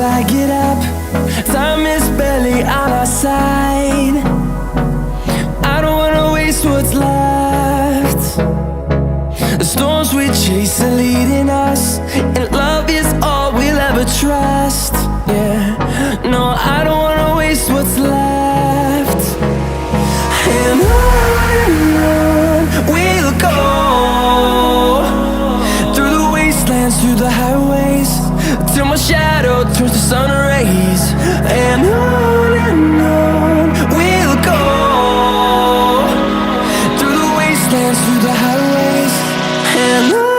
till I get up. Time is barely on our side. I don't wanna waste what's left. The storms we chase are leading us, and love is all we'll ever trust. Yeah, no, I don't wanna waste what's left. And on we'll go, through the wastelands, through the highways, till my shadow turns to sun rays. And on we'll go, through the wastelands, through the highways, and on.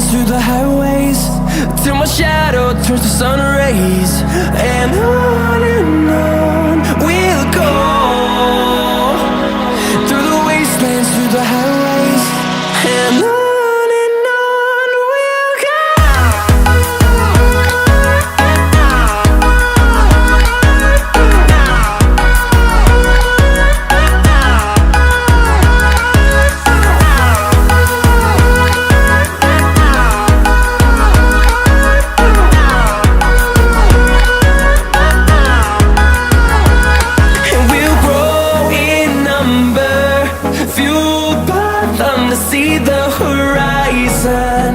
Through the highways, till my shadow turns to sun rays. And on we'll go, through the wastelands, through the highways, and on. See the horizon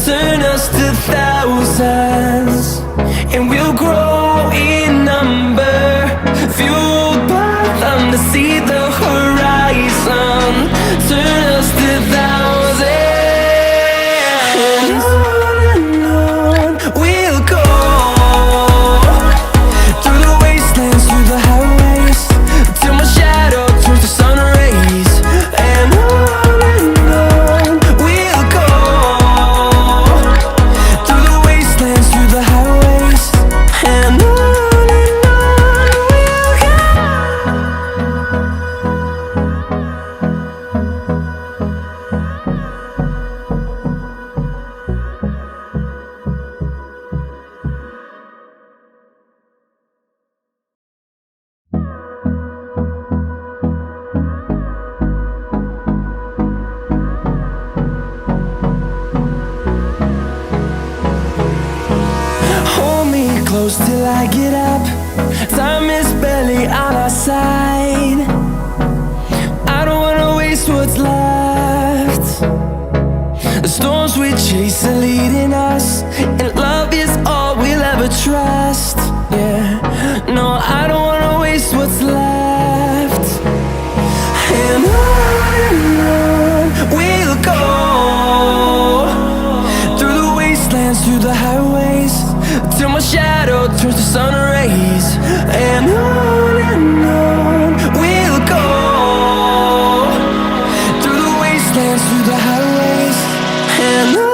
turn us to thousands, and we'll grow in number, fueled by them to see the horizon turn us to thousands. And on we'll go, through the wastelands, through the highways, till my shadow turns to sun rays. And on close till I get up. Time is barely on our side. I don't wanna waste what's left. The storms we chase are leading us, and love is all we'll ever trust. Yeah, no, I don't wanna waste what's left. And on we'll go, through the wastelands, through the highways, till my shadow turns to sun rays. And on we'll go, through the wastelands, through the highways, and on.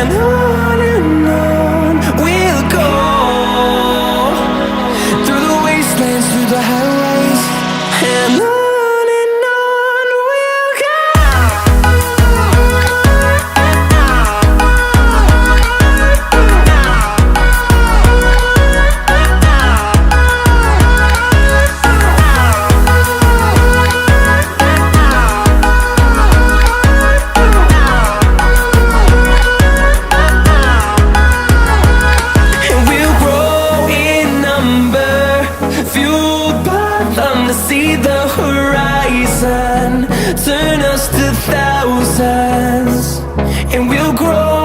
and on we'll go, through the wastelands, through the highways, and on we'll go. See the horizon turn us to thousands, and we'll grow